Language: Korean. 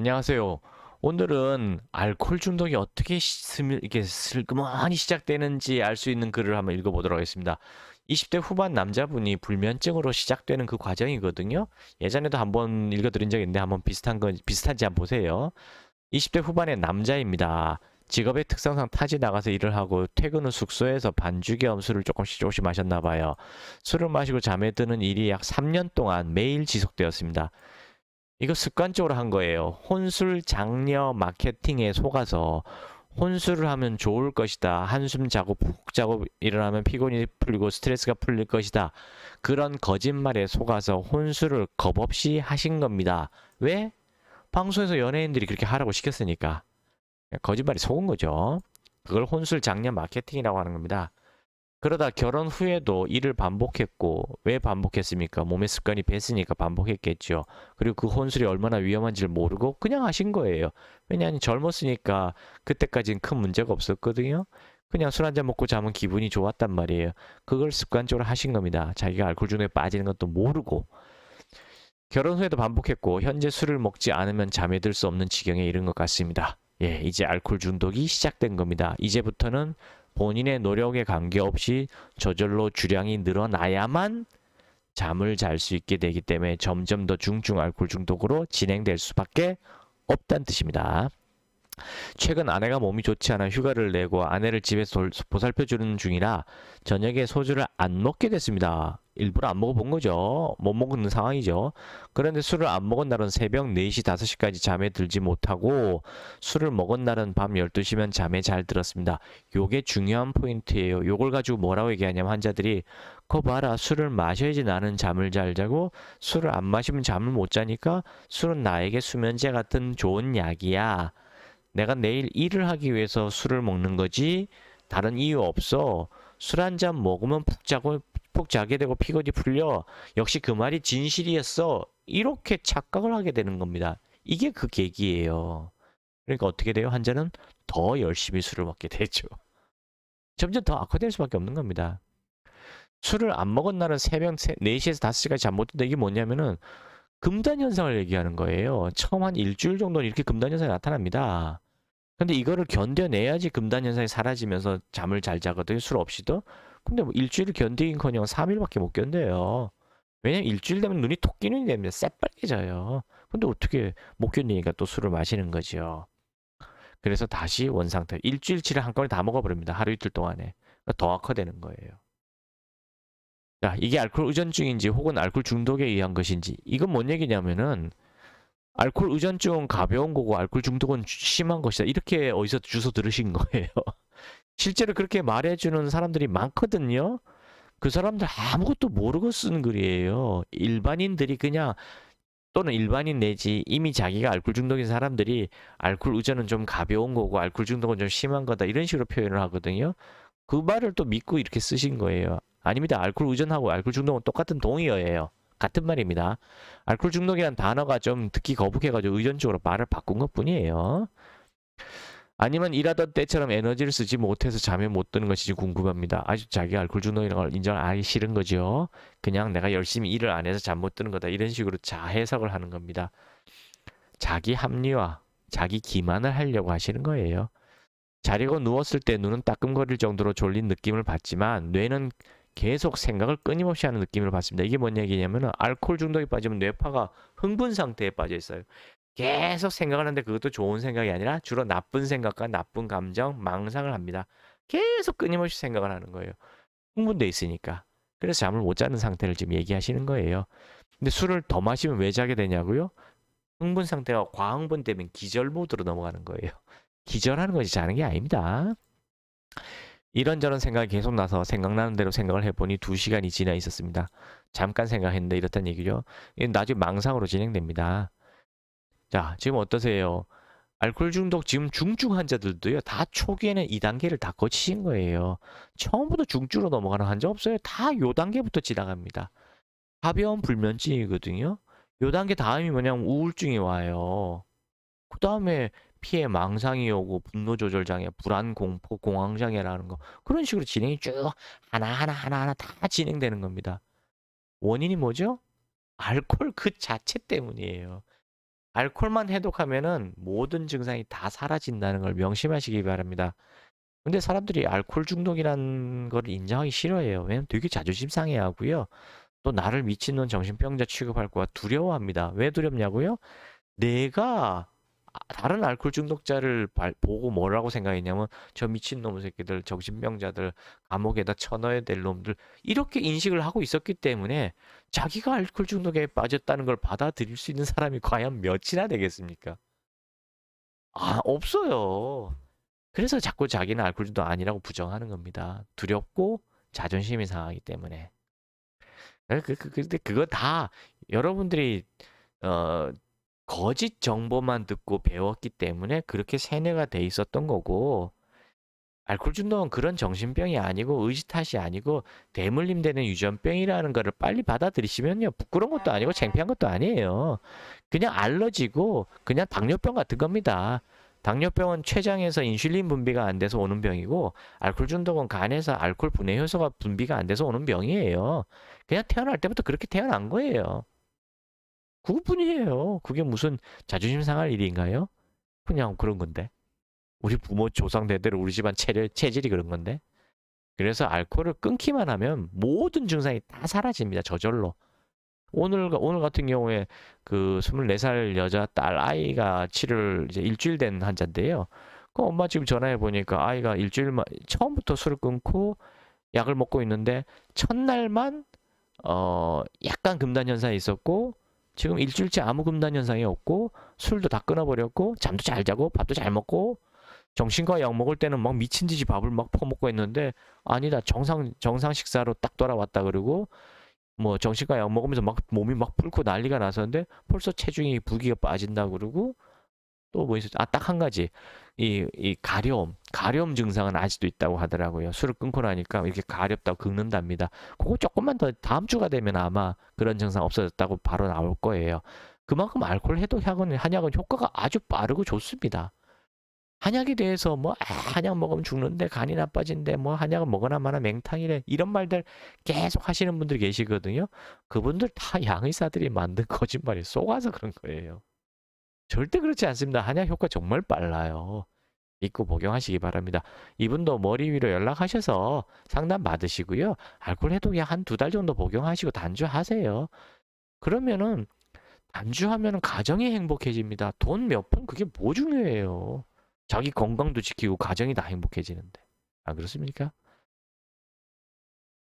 안녕하세요. 오늘은 알코올 중독이 어떻게 이렇게 슬그머니 시작되는지 알 수 있는 글을 한번 읽어보도록 하겠습니다. 20대 후반 남자분이 불면증으로 시작되는 그 과정이거든요. 예전에도 한번 읽어드린 적이 있는데 한번 비슷한지 한번 보세요. 20대 후반의 남자입니다. 직업의 특성상 타지 나가서 일을 하고 퇴근 후 숙소에서 반주겸 술을 조금씩 마셨나 봐요. 술을 마시고 잠에 드는 일이 약 3년 동안 매일 지속되었습니다. 이거 습관적으로 한 거예요. 혼술 장려 마케팅에 속아서 혼술을 하면 좋을 것이다. 한숨 자고 푹 자고 일어나면 피곤이 풀리고 스트레스가 풀릴 것이다. 그런 거짓말에 속아서 혼술을 겁없이 하신 겁니다. 왜? 방송에서 연예인들이 그렇게 하라고 시켰으니까. 거짓말에 속은 거죠. 그걸 혼술 장려 마케팅이라고 하는 겁니다. 그러다 결혼 후에도 일을 반복했고, 왜 반복했습니까? 몸의 습관이 뱄으니까 반복했겠죠. 그리고 그 혼술이 얼마나 위험한지를 모르고 그냥 하신 거예요. 왜냐하면 젊었으니까 그때까지는 큰 문제가 없었거든요. 그냥 술 한잔 먹고 자면 기분이 좋았단 말이에요. 그걸 습관적으로 하신 겁니다. 자기가 알코올 중독에 빠지는 것도 모르고. 결혼 후에도 반복했고, 현재 술을 먹지 않으면 잠에 들 수 없는 지경에 이른 것 같습니다. 예, 이제 알코올 중독이 시작된 겁니다. 이제부터는 본인의 노력에 관계없이 저절로 주량이 늘어나야만 잠을 잘 수 있게 되기 때문에 점점 더 중증 알코올 중독으로 진행될 수밖에 없다는 뜻입니다. 최근 아내가 몸이 좋지 않아 휴가를 내고 아내를 집에서 보살펴주는 중이라 저녁에 소주를 안 먹게 됐습니다. 일부러 안 먹어본 거죠. 못 먹는 상황이죠. 그런데 술을 안 먹은 날은 새벽 4시, 5시까지 잠에 들지 못하고 술을 먹은 날은 밤 12시면 잠에 잘 들었습니다. 요게 중요한 포인트예요. 요걸 가지고 뭐라고 얘기하냐면 환자들이 거 봐라 술을 마셔야지 나는 잠을 잘 자고 술을 안 마시면 잠을 못 자니까 술은 나에게 수면제 같은 좋은 약이야. 내가 내일 일을 하기 위해서 술을 먹는 거지 다른 이유 없어. 술 한 잔 먹으면 푹 자게 되고 피곤이 풀려. 역시 그 말이 진실이었어. 이렇게 착각을 하게 되는 겁니다. 이게 그 계기예요. 그러니까 어떻게 돼요? 환자는 더 열심히 술을 먹게 되죠. 점점 더 악화될 수밖에 없는 겁니다. 술을 안 먹은 날은 새벽 4시에서 5시까지 잠 못 든다. 이게 뭐냐면은 금단 현상을 얘기하는 거예요. 처음 한 일주일 정도는 이렇게 금단 현상이 나타납니다. 근데 이거를 견뎌내야지 금단 현상이 사라지면서 잠을 잘 자거든요. 술 없이도. 근데 뭐 일주일을 견디긴커녕 3일밖에 못 견뎌요. 왜냐면 일주일 되면 눈이 토끼눈이 됩니다. 새빨개져요. 근데 어떻게 못 견디니까 또 술을 마시는 거죠. 그래서 다시 원상태. 일주일치를 한꺼번에 다 먹어버립니다. 하루 이틀 동안에. 그러니까 더 악화되는 거예요. 자, 이게 알코올 의존증인지 혹은 알코올 중독에 의한 것인지 이건 뭔 얘기냐면은 알코올 의존증은 가벼운 거고 알코올 중독은 심한 것이다. 이렇게 어디서 주워 들으신 거예요. 실제로 그렇게 말해주는 사람들이 많거든요. 그 사람들 아무것도 모르고 쓴 글이에요. 일반인들이 그냥 또는 일반인 내지 이미 자기가 알코올 중독인 사람들이 알코올 의존은 좀 가벼운 거고 알코올 중독은 좀 심한 거다 이런 식으로 표현을 하거든요. 그 말을 또 믿고 이렇게 쓰신 거예요. 아닙니다. 알코올 의존하고 알코올 중독은 똑같은 동의어예요. 같은 말입니다. 알코올 중독이란 단어가 좀 듣기 거북해가지고 의존적으로 말을 바꾼 것 뿐이에요. 아니면 일하던 때처럼 에너지를 쓰지 못해서 잠에 못 드는 것인지 궁금합니다. 아주 자기 알코올 중독이라는 걸 인정하기 싫은 거죠. 그냥 내가 열심히 일을 안 해서 잠 못 드는 거다. 이런 식으로 자해석을 하는 겁니다. 자기 합리화, 자기 기만을 하려고 하시는 거예요. 자려고 누웠을 때 눈은 따끔거릴 정도로 졸린 느낌을 받지만 뇌는 계속 생각을 끊임없이 하는 느낌을 받습니다. 이게 뭔 얘기냐면 알코올 중독에 빠지면 뇌파가 흥분 상태에 빠져 있어요. 계속 생각을 하는데 그것도 좋은 생각이 아니라 주로 나쁜 생각과 나쁜 감정, 망상을 합니다. 계속 끊임없이 생각을 하는 거예요. 흥분돼 있으니까. 그래서 잠을 못 자는 상태를 지금 얘기하시는 거예요. 근데 술을 더 마시면 왜 자게 되냐고요? 흥분 상태가 과흥분되면 기절 모드로 넘어가는 거예요. 기절하는 것이 자는 게 아닙니다. 이런저런 생각이 계속 나서 생각나는 대로 생각을 해보니 2시간이 지나 있었습니다. 잠깐 생각했는데 이렇단 얘기죠. 나중에 망상으로 진행됩니다. 자, 지금 어떠세요? 알코올 중독 지금 중증 환자들도요. 다 초기에는 2단계를 다 거치신 거예요. 처음부터 중증으로 넘어가는 환자 없어요. 다 요 단계부터 지나갑니다. 가벼운 불면증이거든요. 요 단계 다음이 뭐냐면 우울증이 와요. 그 다음에 피해 망상이 오고 분노 조절 장애, 불안 공포 공황 장애라는 거 그런 식으로 진행이 쭉 하나하나 다 진행되는 겁니다. 원인이 뭐죠? 알코올 그 자체 때문이에요. 알코올만 해독하면은 모든 증상이 다 사라진다는 걸 명심하시기 바랍니다. 근데 사람들이 알코올 중독이라는 걸 인정하기 싫어해요. 왜냐면 되게 자존심 상해하고요. 또 나를 미친놈 정신병자 취급할 거야 두려워합니다. 왜 두렵냐고요? 내가 다른 알코올 중독자를 보고 뭐라고 생각했냐면 저 미친놈 새끼들 정신병자들 감옥에다 쳐넣어야 될 놈들 이렇게 인식을 하고 있었기 때문에 자기가 알코올 중독에 빠졌다는 걸 받아들일 수 있는 사람이 과연 몇이나 되겠습니까? 없어요. 그래서 자꾸 자기는 알코올 중독 아니라고 부정하는 겁니다. 두렵고 자존심이 상하기 때문에. 근데 그거 다 여러분들이 어, 거짓 정보만 듣고 배웠기 때문에 그렇게 세뇌가 돼 있었던 거고, 알코올 중독은 그런 정신병이 아니고 의지 탓이 아니고 대물림 되는 유전병이라는 거를 빨리 받아들이시면요. 부끄러운 것도 아니고 창피한 것도 아니에요. 그냥 알러지고 그냥 당뇨병 같은 겁니다. 당뇨병은 췌장에서 인슐린 분비가 안 돼서 오는 병이고, 알코올 중독은 간에서 알코올 분해 효소가 분비가 안 돼서 오는 병이에요. 그냥 태어날 때부터 그렇게 태어난 거예요. 그것뿐이에요. 그게 무슨 자존심 상할 일인가요? 그냥 그런 건데. 우리 부모 조상 대대로 우리 집안 체질이 그런 건데. 그래서 알코올을 끊기만 하면 모든 증상이 다 사라집니다. 저절로. 오늘 같은 경우에 그 24살 여자 딸 아이가 치료를 이제 일주일 된 환자인데요. 그 엄마 지금 전화해 보니까 아이가 일주일만 처음부터 술을 끊고 약을 먹고 있는데 첫날만 약간 금단 현상이 있었고 지금 일주일째 아무 금단 현상이 없고 술도 다 끊어버렸고 잠도 잘 자고 밥도 잘 먹고 정신과 약 먹을 때는 막 미친 듯이 밥을 막 퍼먹고 했는데 아니다 정상 식사로 딱 돌아왔다 그러고 뭐 정신과 약 먹으면서 막 몸이 막 불고 난리가 나서는데 벌써 체중이 부기가 빠진다 그러고 또 뭐 있었죠? 딱 한 가지. 이 가려움 증상은 아직도 있다고 하더라고요. 술을 끊고 나니까 이렇게 가렵다고 긁는답니다. 그거 조금만 더 다음 주가 되면 아마 그런 증상 없어졌다고 바로 나올 거예요. 그만큼 알코올 해독 한약은 효과가 아주 빠르고 좋습니다. 한약에 대해서 뭐 한약 먹으면 죽는데 간이 나빠진대 뭐 한약은 먹으나 마나 맹탕이래 이런 말들 계속 하시는 분들 계시거든요. 그분들 다 양의사들이 만든 거짓말이 속아서 그런 거예요. 절대 그렇지 않습니다. 한약 효과 정말 빨라요. 믿고 복용하시기 바랍니다. 이분도 머리 위로 연락하셔서 상담 받으시고요. 알코올 해독약 한 두 달 정도 복용하시고 단주하세요. 그러면은 단주하면은 가정이 행복해집니다. 돈 몇 푼 그게 뭐 중요해요. 자기 건강도 지키고 가정이 다 행복해지는데. 안 그렇습니까?